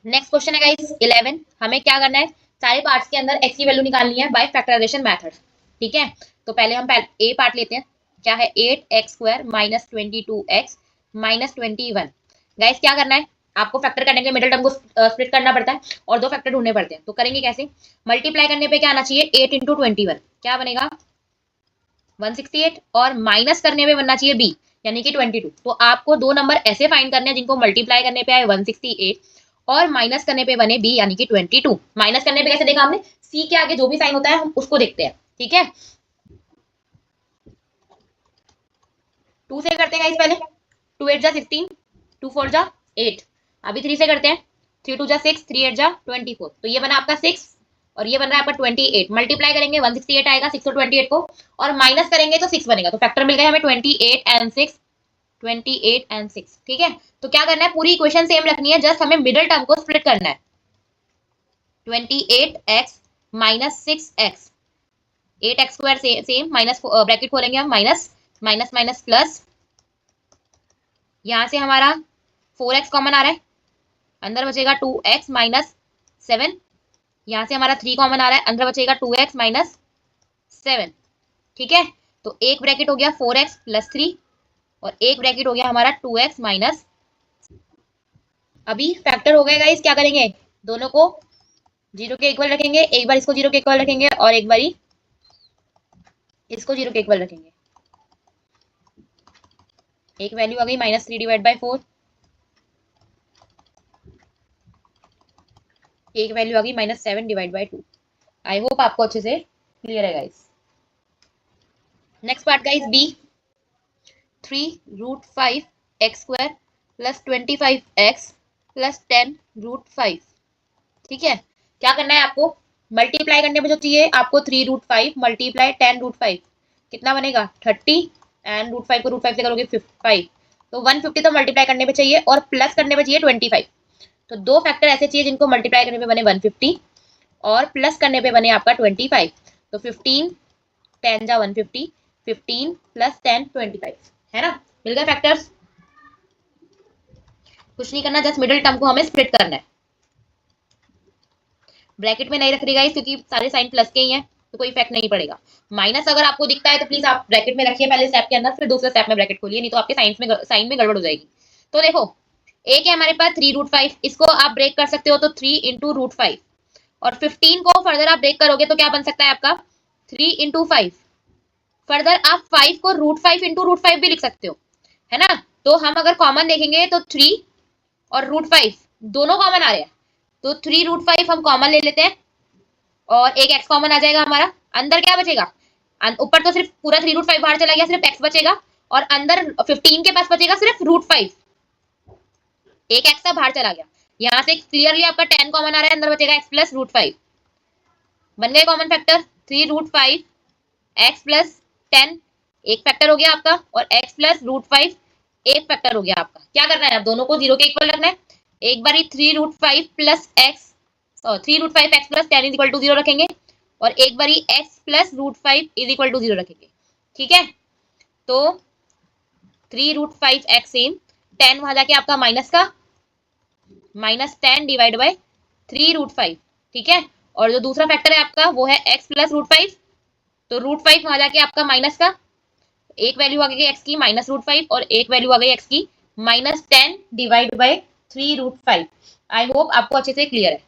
Next question है guys 11। हमें क्या करना है, सारे पार्ट्स के अंदर x की वैल्यू निकालनी है बाय फैक्टराइजेशन मेथड। ठीक है, तो पहले हम ए पार्ट लेते हैं। क्या है, 8x² minus 22x minus 21। Guys क्या करना है, आपको फैक्टर करने के लिए मिडिल टर्म को स्प्लिट करना पड़ता है और दो फैक्टर ढूंढने पड़ते हैं। तो करेंगे कैसे, मल्टीप्लाई करने पे क्या आना चाहिए, 8 इंटू 21 क्या बनेगा 168, और माइनस करने पे बनना चाहिए b यानी कि 22। तो आपको दो नंबर ऐसे फाइंड करने हैं जिनको मल्टीप्लाई करने पे आए 168 और माइनस करने पे बने b यानी कि 22। माइनस करने पे कैसे देखा हमने, c के आगे जो भी साइन होता है हम उसको देखते हैं। ठीक है, 2 से करते हैं इस पहले, 2 8 जा 16, 2 4 जा 8। अभी 3 से करते हैं, 3 2 जा 6, 3 8 जा 24। तो ये बना आपका 6 और ये बन रहा है आपका 28। मल्टीप्लाई करेंगे 168 आएगा 6 और 28 को, और माइनस करेंगे तो 6 बनेगा। तो फैक्टर मिल गया हमें 28 एंड 6, 28 एंड 6। ठीक है, तो क्या करना है, पूरी इक्वेशन सेम रखनी है, जस्ट हमें मिडिल टर्म को स्प्लिट करना है। 28x minus 6x, 8x² same, minus bracket खोलेंगे हम, माइनस माइनस माइनस प्लस, यहां से हमारा 4x कॉमन आ रहा है, अंदर बचेगा 2x माइनस 7। यहां से हमारा 3 कॉमन आ रहा है, अंदर बचेगा 2x माइनस 7। ठीक है, तो एक ब्रैकेट हो गया 4x प्लस 3 और एक ब्रैकेट हो गया हमारा 2x माइनस। अभी फैक्टर हो गए गाइस, क्या करेंगे, दोनों को जीरो के इक्वल रखेंगे, एक बार इसको जीरो के इक्वल रखेंगे और एक बार इसको जीरो के इक्वल रखेंगे। एक वैल्यू आ गई -3 डिवाइड बाय 4, एक वैल्यू आ गई -7 डिवाइड बाय 2। आई होप आपको अच्छे से क्लियर है guys. Next part guys B, 3√5x² plus 25x plus 10√5। ठीक है, क्या करना है आपको, मल्टीप्लाई करने में जो चाहिए आपको 3√5 मल्टीप्लाई 10√5 कितना बनेगा 30, एंड √5 को √5 से करोगे 5, तो 150 तो मल्टीप्लाई करने पे चाहिए और प्लस करने पे चाहिए 25। तो दो फैक्टर ऐसे चाहिए जिनको मल्टीप्लाई करने पे बने 150 और प्लस करने पे बने आपका 25। तो 15 10 जा 150, 15 प्लस 10 25 है ना, मिल गए फैक्टर्स। कुछ नहीं करना, जस्ट मिडिल टर्म को हमें स्प्लिट करना है। ब्रैकेट में नहीं रख रही गाइस क्योंकि सारे साइन प्लस के ही हैं, तो कोई इफेक्ट नहीं पड़ेगा। माइनस अगर आपको दिखता है तो प्लीज आप ब्रैकेट में रखिए पहले स्टेप के अंदर, फिर दूसरे स्टेप में ब्रैकेट खोलिए, नहीं तो आपके साइन में गड़बड़ हो जाएगी। तो देखो, एक है हमारे पास 3√5, इसको आप ब्रेक कर सकते हो तो 3 इंटू √5, और 15 को फर्दर आप ब्रेक करोगे तो क्या बन सकता है आपका 3 इंटू 5। फर्दर आप 5 को √5 इंटू √5 भी लिख सकते हो, है ना। तो हम अगर कॉमन देखेंगे तो 3 और √5 दोनों कॉमन आ रहे हैं, तो 3√5 हम कॉमन ले लेते हैं और एक x कॉमन आ जाएगा हमारा। अंदर क्या बचेगा, ऊपर तो सिर्फ पूरा 3√5 बाहर चला गया, सिर्फ x बचेगा, और अंदर 15 के पास बचेगा सिर्फ √5, एक x का बाहर चला गया। यहाँ से क्लियरली आपका 10 कॉमन आ रहा है, अंदर बचेगा x प्लस √5। बन गए कॉमन फैक्टर 3√5 x प्लस 10, एक फैक्टर हो गया आपका, और x प्लस √5 एक फैक्टर हो गया आपका। क्या करना है, अब दोनों को जीरो के इक्वल रखना है। एक बार 3√5 plus x, 3√5x plus 10 is equal to 0 रखेंगे, और एक बारी x plus √5 is equal to 0 रखेंगे। ठीक है, तो 3√5x सेम, 10 वहां जाके आपका माइनस का -10 डिवाइड बाय 3√5। ठीक है, और जो दूसरा फैक्टर है आपका वो है x प्लस √5, तो √5 वहां जाके आपका माइनस का, एक वैल्यू आ गई x की -√5 और एक वैल्यू आ गई x की -10 डिवाइड बाय 3√5। आई होप आपको अच्छे से क्लियर है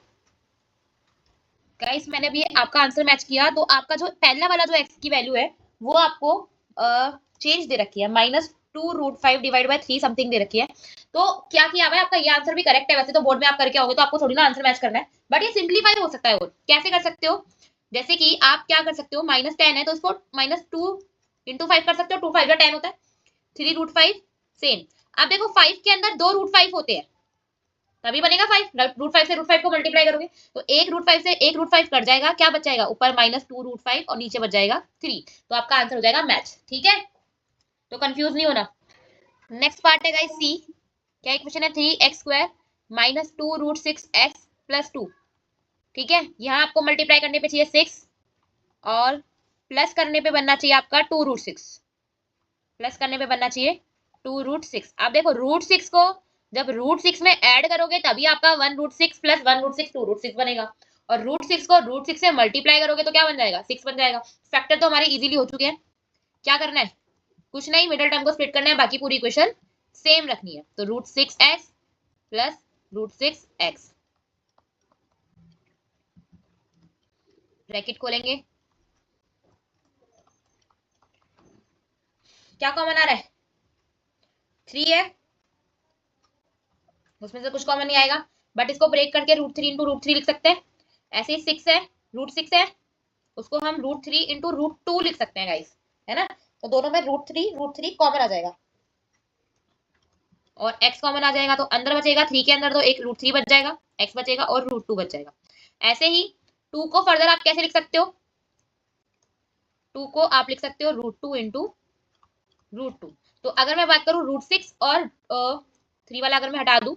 गाइस। मैंने भी आपका आंसर मैच किया, तो आपका जो पहला वाला जो x की वैल्यू है वो आपको चेंज दे रखी है, -2√5 डिवाइड बाय 3 समथिंग दे रखी है। तो क्या किया हुआ है, आपका ये आंसर भी करेक्ट है। वैसे तो बोर्ड में आप करके आओगे तो आपको थोड़ी ना आंसर मैच करना है, बट ये सिंप्लीफाई हो सकता है। और कैसे कर सकते हो, जैसे कि आप क्या कर सकते हो, -10 है तो इसको -2 इंटू 5 कर सकते हो, 2 5 10 होता है, 3√5 सेम। अब देखो 5 के अंदर 2 √5 होते हैं, तभी बनेगा 5, √5 से √5 को मल्टीप्लाई करोगे तो एक √5 से एक √5 कट जाएगा, क्या बच जाएगा ऊपर -2√5 और नीचे बच जाएगा 3। तो आपका आंसर हो जाएगा मैच। ठीक है, तो कंफ्यूज नहीं होना। नेक्स्ट पार्ट है गाइस सी, क्या क्वेश्चन है, 3x² माइनस 2√6x प्लस 2। ठीक है, यहाँ आपको मल्टीप्लाई करने पे चाहिए 6 और प्लस करने पे बनना चाहिए आपका 2√6, प्लस करने पे बनना चाहिए 2√6। अब देखो √6 को जब √6 में ऐड करोगे तभी आपका 1√6 प्लस 1√6 2√6 बनेगा, और √6 को √6 से मल्टीप्लाई करोगे तो क्या बन जाएगा, 6 बन जाएगा। फैक्टर तो हमारे इजीली हो चुके हैं। क्या करना है, कुछ नहीं, मिडिल टर्म को स्प्लिट करना है, बाकी पूरी इक्वेशन सेम रखनी है। तो √6x प्लस √6x, ब्रैकेट खोलेंगे, क्या कॉमन आ रहा है, 3 है, उसमें से कुछ कॉमन नहीं आएगा, बट इसको ब्रेक करके √3 इंटू √3 लिख सकते हैं। ऐसे ही 6 है, √6 है, उसको हम √3 इंटू √2 लिख सकते हैं गाइस, है ना। तो दोनों में √3 कॉमन आ जाएगा और x कॉमन आ जाएगा, तो अंदर बचेगा 3 के अंदर तो एक √3 बच जाएगा, x बचेगा और √2 बच जाएगा। ऐसे ही 2 को फर्दर आप कैसे लिख सकते हो, 2 को आप लिख सकते हो √2 इंटू √2। तो अगर मैं बात करूं √6 और 3 वाला अगर मैं हटा दूं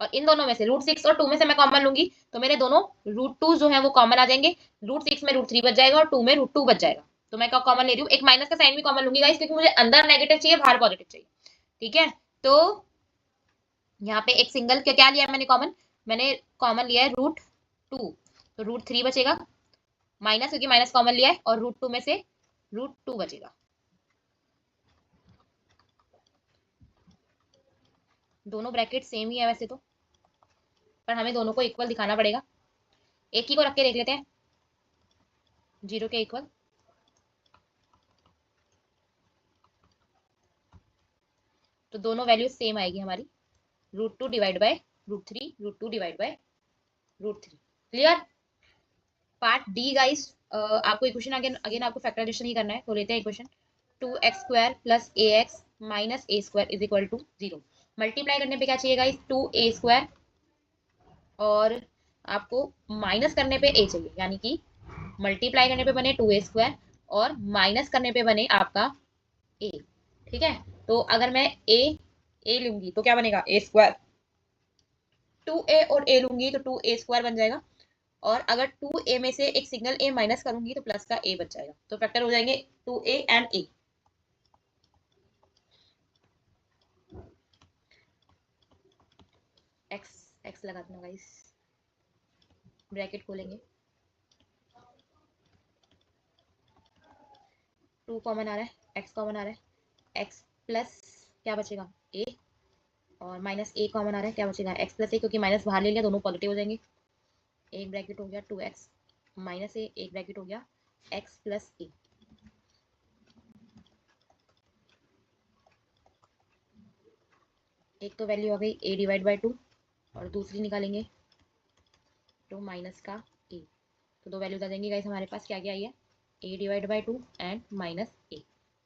और इन दोनों में से √6 और 2 में से मैं कॉमन लूंगी तो मेरे दोनों √2 जो है वो कॉमन आ जाएंगे, √6 में √3 बच जाएगा और 2 में √2 बच जाएगा। तो मैं क्या कॉमन ले रही हूँ, एक माइनस का साइन भी कॉमन लूंगी गाइस, क्योंकि मुझे अंदर नेगेटिव चाहिए बाहर पॉजिटिव चाहिए। ठीक है, तो यहाँ पे एक सिंगल क्या क्या लिया मैंने कॉमन, मैंने कॉमन लिया है √2, तो √3 बचेगा माइनस, क्योंकि माइनस कॉमन लिया है, और √2 में से √2 बचेगा। दोनों ब्रैकेट सेम ही है वैसे तो, पर हमें दोनों को इक्वल दिखाना पड़ेगा। एक ही को रख के देख लेते हैं, 0 के इक्वल, तो दोनों वैल्यू सेम आएगी हमारी, √2 divide by √3, √2 divide by √3। Clear. Part D guys, आपको इक्वेशन अगेन अगेन आपको फैक्टराइजेशन ही करना है, तो लेते हैं equation 2x² plus ax minus a² is equal to 0। Multiply करने पे क्या चाहिए गाइस, 2a², और आपको माइनस करने पे a चाहिए, यानी कि मल्टीप्लाई करने पे बने 2a² और माइनस करने पे बने आपका a। ठीक है, तो अगर मैं a लूंगी तो क्या बनेगा, a², 2a और a लूंगी तो 2a² बन जाएगा, और अगर 2a में से एक सिग्नल a माइनस करूंगी तो प्लस का a बच जाएगा, तो फैक्टर हो जाएंगे 2a एंड a। x लगा देना गाइस, ब्रैकेट खोलेंगे, 2 कॉमन आ रहा है, x कॉमन आ रहा है, x प्लस क्या बचेगा a, और माइनस a कॉमन आ रहा है, क्या बचेगा x प्लस a, क्योंकि माइनस बाहर ले लिया दोनों पॉजिटिव हो जाएंगे। एक ब्रैकेट हो गया 2x माइनस a, एक ब्रैकेट हो गया x प्लस a। एक तो वैल्यू आ गई a डिवाइड बाई 2 और दूसरी निकालेंगे तो माइनस का a, तो दो वैल्यूज आ जाएंगी गाइस हमारे पास, क्या क्या आई है, a divide by 2 and minus a।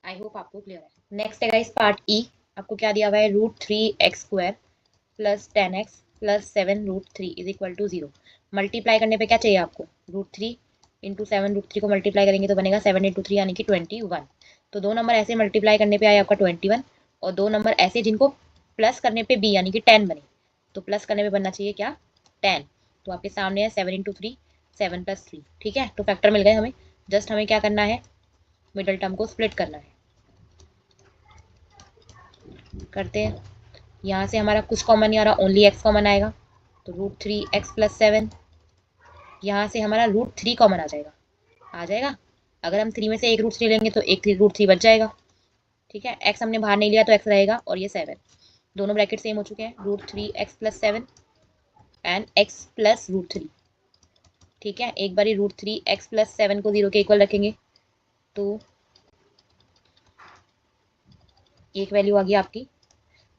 I hope आपको क्लियर है। नेक्स्ट है गाइस पार्ट ई, आपको क्या दिया हुआ है, √3x² plus 10x plus 7 √3 is equal to 0। Multiply करने पे क्या चाहिए आपको, √3 इंटू 7, √3 को मल्टीप्लाई करेंगे तो बनेगा 7 इंटू 3 यानी कि 21। तो दो नंबर ऐसे मल्टीप्लाई करने पे आए आपका 21, और दो नंबर ऐसे जिनको प्लस करने पे b यानी कि 10 बने, तो प्लस करने पे बनना चाहिए क्या, 10। तो आपके सामने है 7 इंटू 3, 7 प्लस 3। ठीक है, तो फैक्टर मिल गए हमें, जस्ट हमें क्या करना है, मिडल टर्म को स्प्लिट करना है। करते हैं, यहाँ से हमारा कुछ कॉमन नहीं आ रहा, ओनली x कॉमन आएगा, तो √3x प्लस 7, यहाँ से हमारा √3 कॉमन आ जाएगा, आ जाएगा। अगर हम 3 में से एक √3 लेंगे तो एक √3 बच जाएगा। ठीक है, x हमने बाहर नहीं लिया तो x रहेगा, और ये 7, दोनों ब्रैकेट सेम हो चुके हैं, √3x plus 7 and x plus √3। ठीक है, एक बारी √3x प्लस 7 को 0 के इक्वल रखेंगे तो एक वैल्यू आ गई आपकी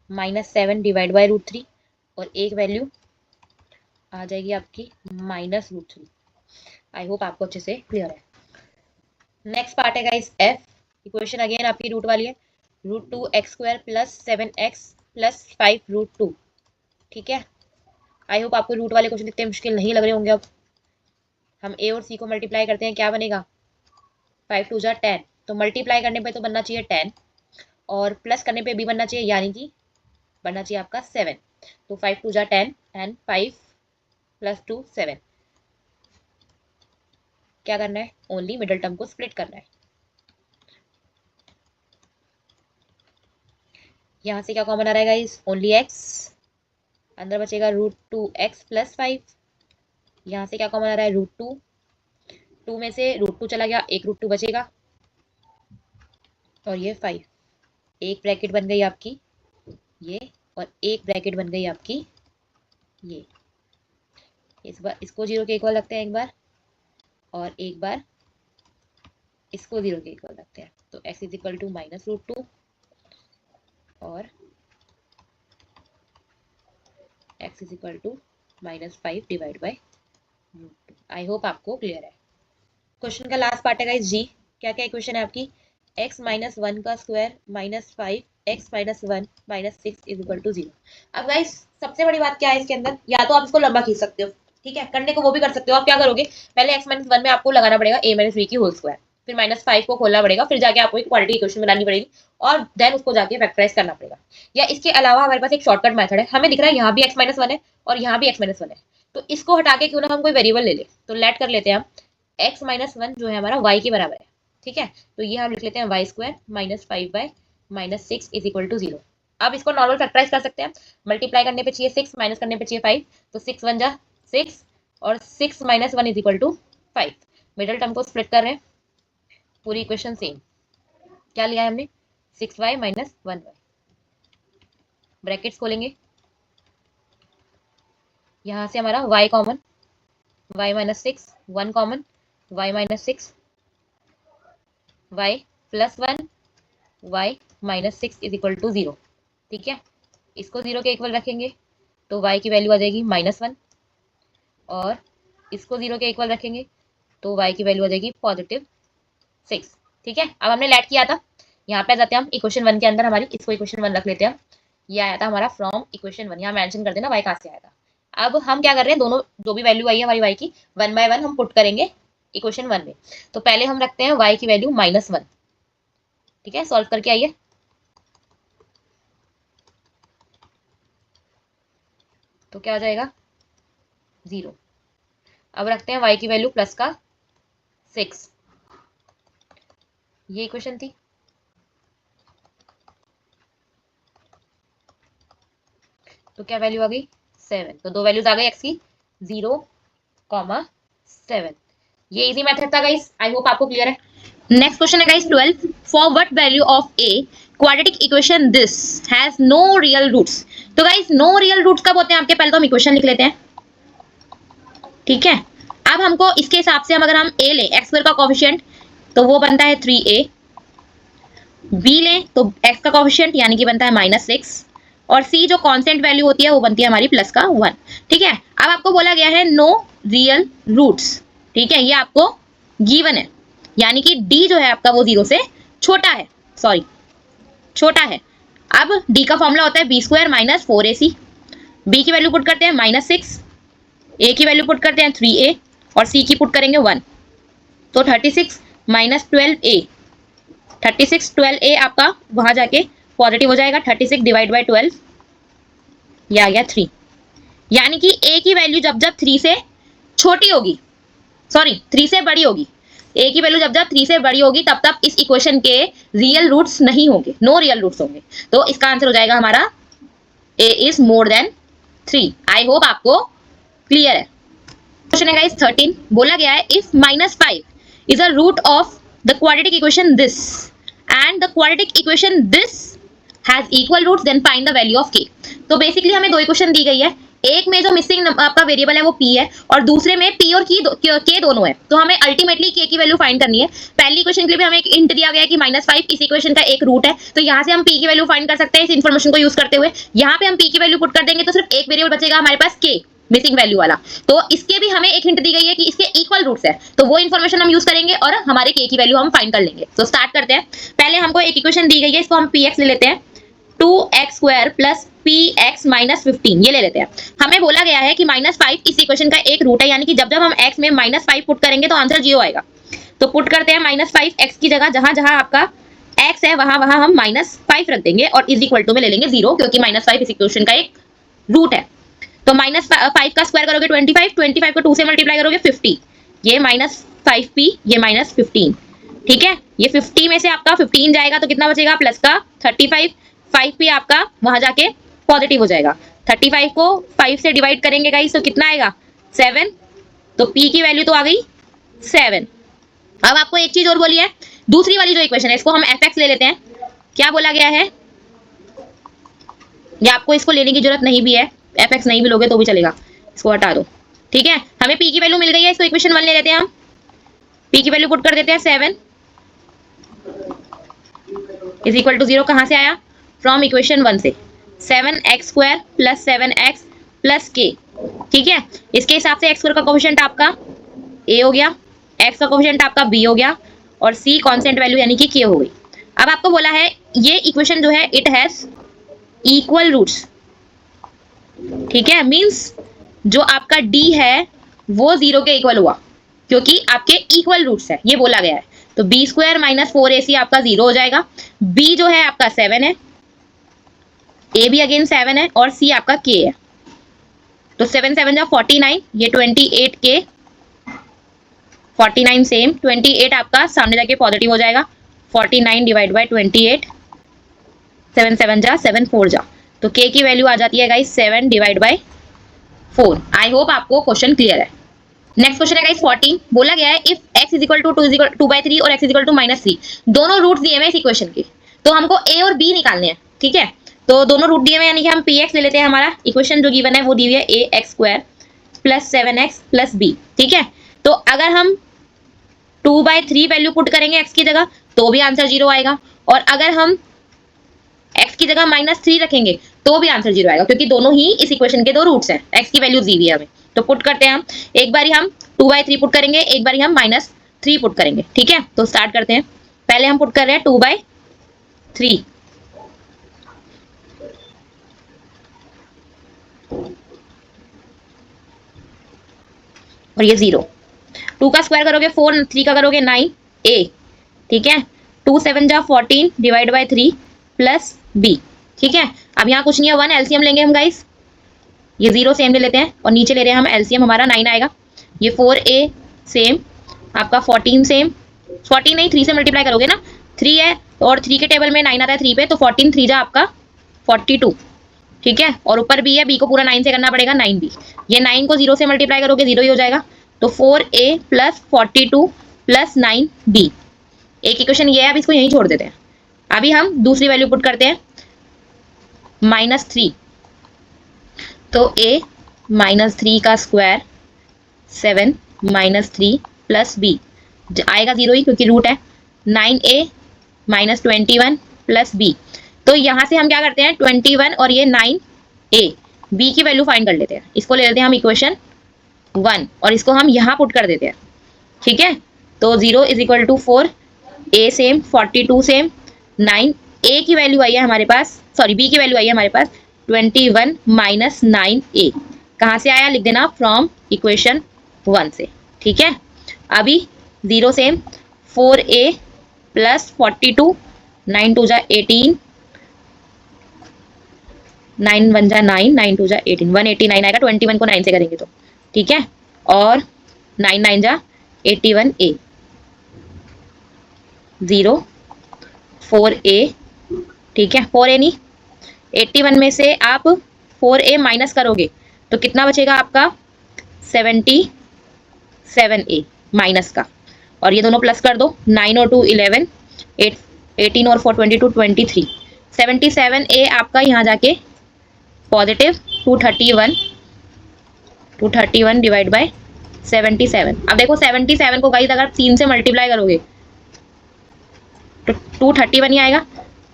-7 डिवाइड बाई √3, और एक वैल्यू आ जाएगी आपकी -√3। आई होप आपको अच्छे से क्लियर है। नेक्स्ट पार्ट है गाइस एफ, इक्वेशन अगेन आपकी रूट वाली है, √2x² प्लस 7x प्लस 5 √2। ठीक है, आई होप आपको रूट वाले क्वेश्चन इतने मुश्किल नहीं लग रहे होंगे। अब हम a और c को मल्टीप्लाई करते हैं, क्या बनेगा, 5 2 10, तो मल्टीप्लाई करने पे तो बनना चाहिए 10, और प्लस करने पे भी बनना चाहिए, यानी कि बनना चाहिए आपका 7। तो 5 2 10 एंड 5 प्लस 2 7। क्या करना है, ओनली मिडल टर्म को स्प्लिट करना है। यहाँ से क्या कॉमन आ रहा है गाइस, ओनली x, अंदर बचेगा √2x + 5। यहाँ से क्या कॉमन आ रहा है, √2, 2 में से √2 चला गया, एक √2 बचेगा और ये 5। एक ब्रैकेट बन गई आपकी ये, और एक ब्रैकेट बन गई आपकी ये। इस बार इसको 0 के इक्वल रखते हैं एक बार, और एक बार इसको 0 के इक्वल रखते हैं। तो x = -√2 और x = -5 divide by √2। I hope आपको क्लियर है। क्वेश्चन का लास्ट पार्ट है गाइस जी। क्या क्या इक्वेशन है आपकी, x - 1 का स्क्वायर -5x - 1 - 6 = 0। अब गाइस सबसे बड़ी बात क्या है इसके अंदर, या तो आप इसको लंबा खींच सकते हो, ठीक है, करने को वो भी कर सकते हो। आप क्या करोगे, पहले x - 1 में आपको लगाना पड़ेगा a - b की होल स्क्वायर, फिर -5 को खोलना पड़ेगा, फिर जाके आपको एक क्वाड्रेटिक इक्वेशन बनानी पड़ेगी और देन उसको जाके फैक्टराइज करना पड़ेगा। या इसके अलावा हमारे पास एक शॉर्टकट मेथड है, हमें दिख रहा है यहाँ भी x - 1 है और यहाँ भी x - 1 है, तो इसको हटा के क्यों ना हम कोई वेरिएबल ले ले। तो लेट कर लेते हैं हम x - 1 जो है हमारा y के बराबर है, ठीक है, तो ये हम लिख लेते हैं y² -5/-6 = 0। अब इसको नॉर्मल फैक्टराइज कर सकते हैं, मल्टीप्लाई करने पे चाहिए 6, माइनस करने पे चाहिए 5, तो 6 1 जा 6 और 6 - 1 = 5। मिडिल टर्म को स्प्लिट कर रहे हैं, पूरी इक्वेशन सेम। क्या लिया है हमने, 6y - 1y, ब्रैकेट्स खोलेंगे, यहाँ से हमारा y common, y - 6, 1 common, y - 6, y + 1, y - 6 = 0, ठीक है। इसको 0 के इक्वल रखेंगे तो y की वैल्यू आ जाएगी -1, और इसको 0 के इक्वल रखेंगे तो y की वैल्यू आ जाएगी +6, ठीक है। अब हमने लेट किया था, यहाँ पे आ जाते हैं हम इक्वेशन 1 के अंदर, हमारी इसको इक्वेशन 1 रख लेते हैं। ये आया था हमारा फ्रॉम इक्वेशन 1, यहाँ मेंशन कर देना y कहाँ से आया था। अब हम क्या कर रहे हैं, दोनों जो भी वैल्यू आई है हमारी y की 1 बाय 1 हम पुट करेंगे इक्वेशन 1 में। तो पहले हम रखते हैं y की वैल्यू -1, ठीक है, सॉल्व करके आइए। तो क्या आ जाएगा, 0। अब रखते हैं y की वैल्यू +6, ये इक्वेशन थी। तो क्या वैल्यू आ गई, 7। तो दो वैल्यूज आ गई x की, 0, 7। ये इजी मेथड था गाइस, आई होप आपको क्लियर है। नेक्स्ट क्वेश्चन है guys 12, for what value of a quadratic equation this has no real roots. तो गाइस नो रियल रूट्स कब होते हैं आपके, पहले तो हम इक्वेशन लिख लेते हैं, ठीक है। अब हमको इसके हिसाब से हम अगर हम a लें x² का कोफिशिएंट तो वो बनता है 3a, b लें तो x का कोफिशिएंट यानी कि बनता है -6, और c जो कांस्टेंट वैल्यू होती है वो बनती है हमारी +1, ठीक है। अब आपको बोला गया है नो रियल रूट्स, ठीक है, ये आपको गिवन है, यानी कि d जो है आपका वो 0 से छोटा है, सॉरी छोटा है। अब d का फॉर्मूला होता है b² - 4ac, b की वैल्यू पुट करते हैं -6, a की वैल्यू पुट करते हैं 3a और c की पुट करेंगे 1, तो 36 - 12a, 36 12a आपका वहां जाके पॉजिटिव हो जाएगा, 36 डिवाइड बाय 12 ये आ गया 3, यानी कि a की वैल्यू जब जब 3 से छोटी होगी, सॉरी 3 से बड़ी होगी, a की वैल्यू जब जब 3 से बड़ी होगी तब तब इस इक्वेशन के रियल रूट्स नहीं होंगे, नो रियल रूट्स होंगे। तो इसका आंसर हो जाएगा हमारा a is more than 3। I hope आपको क्लियर है। क्वेश्चन है गाइस 13, बोला गया है if -5 is a root of the quadratic equation this and the quadratic equation this has equal roots then find the value of k। तो basically हमें दो equation दी गई है, एक में जो मिसिंग आपका वेरिएबल है वो p है और दूसरे में p और k दोनों है, तो हमें अल्टीमेटली k की वैल्यू फाइंड करनी है। पहली इक्वेशन के लिए भी हमें एक हिंट दिया गया है कि -5 इस इक्वेशन का एक रूट है, तो यहाँ से हम p की वैल्यू फाइंड कर सकते हैं इस इन्फॉर्मेशन को यूज करते हुए। यहाँ पे हम p की वैल्यू पुट कर देंगे तो सिर्फ एक वेरिएबल बचेगा हमारे पास k, मिसिंग वैल्यू वाला, तो इसके भी हमें एक हिंट दी गई है कि इसके इक्वल रूट्स है, तो वो इन्फॉर्मेशन हम यूज करेंगे और हमारे k की वैल्यू हम फाइंड कर लेंगे। तो स्टार्ट करते हैं, पहले हमको एक इक्वेशन दी गई है, इसको हम px ले लेते हैं, 2x² + px - 15 ये ले लेते हैं। हमें बोला गया है कि -5 इस इक्वेशन का एक रूट है, यानी कि जब जब हम x में -5 पुट करेंगे तो आंसर 0 आएगा। तो पुट करते हैं -5 x की जगह, जहां जहां आपका x है वहां वहां हम -5 रख देंगे और इज इक्वल टू में ले लेंगे 0, क्योंकि -5 इस इक्वेशन का एक रूट है। तो -5 का स्क्वायर करोगे 25, 25 को 2 से मल्टीप्लाई करोगे 50, ये -5p ये -15, ठीक है। ये 50 में से आपका 15 जाएगा तो कितना बचेगा, प्लस का 35, 5 भी आपका वहां जाके पॉजिटिव हो जाएगा। 35 को 5 से डिवाइड करेंगे गाइस तो कितना आएगा 7, तो P की वैल्यू तो आ गई 7। अब आपको एक चीज और बोली है, दूसरी वाली जो इक्वेशन है इसको हम fx ले लेते हैं। क्या बोला गया है, या आपको इसको लेने की जरूरत नहीं भी है, fx नहीं भी लोगे तो भी चलेगा, इसको हटा दो। ठीक है, हमें P की वैल्यू मिल गई है, इसको इक्वेशन 1 ले लेते हैं हम। P की वैल्यू पुट कर देते हैं 7 इज इक्वल टू 0। कहां से आया, फ्रॉम इक्वेशन 1 से। 7x² plus 7x plus k। ठीक है, इसके हिसाब से x² का कोफिशिएंट आपका a हो गया, x का कोफिशिएंट आपका b हो गया, और c कांस्टेंट वैल्यू यानी कि k हो गई। अब आपको बोला है ये इक्वेशन जो है इट हैज इक्वल रूट्स। ठीक है, मींस जो आपका d है वो 0 के इक्वल हुआ क्योंकि आपके इक्वल रूट्स है, ये बोला गया है। तो b² माइनस 4ac आपका 0 हो जाएगा। b जो है आपका 7 है, a भी अगेन 7 है, और c आपका k है। तो 7 7 जा 49, ये 28k, 49 सेम, 28 आपका सामने जाके पॉजिटिव हो जाएगा। 49 डिवाइड बाय 28, 7 7 जा 7 4 जा, तो k की वैल्यू आ जाती है guys 7 divide by 4। I hope आपको क्वेश्चन क्लियर है। नेक्स्ट क्वेश्चन है गाइस 14। बोला गया है if x is equal to 2/3 और x इज इक्वल टू -3, दोनों रूट्स दिए हुए इस इक्वेशन के, तो हमको a और b निकालने हैं। ठीक है, तो दोनों रूट दिए हुए यानी कि हम px ले लेते हैं। हमारा इक्वेशन जो गिवन है वो दी हुई है ax² plus 7x plus b। ठीक है, तो अगर हम 2/3 वैल्यू पुट करेंगे x की जगह तो भी आंसर 0 आएगा, और अगर हम x की जगह -3 रखेंगे तो भी आंसर 0 आएगा, क्योंकि दोनों ही इस इक्वेशन के दो रूट्स हैं। x की वैल्यू दी हुई है हमें, तो पुट करते हैं हम। एक बारी हम 2/3 पुट करेंगे, एक बारी हम -3 पुट करेंगे। ठीक है, तो स्टार्ट करते हैं। पहले हम पुट कर रहे हैं 2/3, और ये 0। 2 का स्क्वायर करोगे 4, 3 का करोगे 9a। ठीक है, 2 7 जा 14 डिवाइड बाय 3 प्लस b। ठीक है, अब यहाँ कुछ नहीं है, 1 एलसीएम लेंगे हम गाइस। ये 0 सेम ले लेते हैं, और नीचे ले रहे हैं हम एलसीएम, हमारा 9 आएगा। ये 4a सेम, आपका 14 सेम, 14 नहीं 3 से मल्टीप्लाई करोगे ना, 3 है और 3 के टेबल में 9 आता है 3 पे, तो 14 3 जा आपका 42। ठीक है, और ऊपर b है, b को पूरा 9 से करना पड़ेगा, 9b। ये 9 को 0 से मल्टीप्लाई करोगे 0 ही हो जाएगा, तो 4a प्लस 42 प्लस 9b। एक इक्वेशन ये है, अब इसको यहीं छोड़ देते हैं। अभी हम दूसरी वैल्यू पुट करते हैं -3, तो a -3 का स्क्वायर 7 -3 प्लस b आएगा 0 ही, क्योंकि रूट है। 9a -21 प्लस b, तो यहाँ से हम क्या करते हैं 21 और ये 9a, b की वैल्यू फाइंड कर लेते हैं। इसको ले लेते हैं हम इक्वेशन 1, और इसको हम यहाँ पुट कर देते हैं। ठीक है, तो 0 is equal to 4, a same, 42 same, 9 a की वैल्यू आई है हमारे पास, सॉरी b की वैल्यू आई है हमारे पास 21 माइनस 9a। कहाँ से आया, लिख देना फ्रॉम इक्वेशन 1 से। ठीक है, अभी 0 सेम, 4a प्लस 42, 9 2 जा 18, 9 1 जा 9, 9 2 जा 18, 189 आएगा। 21 को 9 से करेंगे तो। ठीक है, और 9 9 जा 81a, 0 4a। ठीक है, 4a नहीं, 81 में से आप 4a माइनस करोगे तो कितना बचेगा आपका 77a माइनस का, और ये दोनों प्लस कर दो, 9 और 2 11, 18 और 4 22 23। 77a आपका यहाँ जाके पॉजिटिव 231 डिवाइड बाय 77। अब देखो 77 को गाइस अगर 3 से मल्टीप्लाई करोगे तो 231 ही आएगा,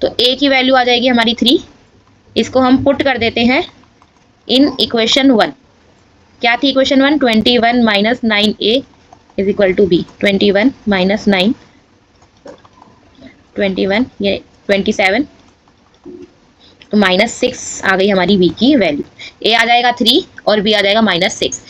तो a की वैल्यू आ जाएगी हमारी 3। इसको हम पुट कर देते हैं इन इक्वेशन 1। क्या थी equation 1, 21 minus 9a is equal to b। 21 minus 9, 21 ये 27, तो -6 आ गई हमारी b की वैल्यू। a आ जाएगा 3 और b आ जाएगा -6।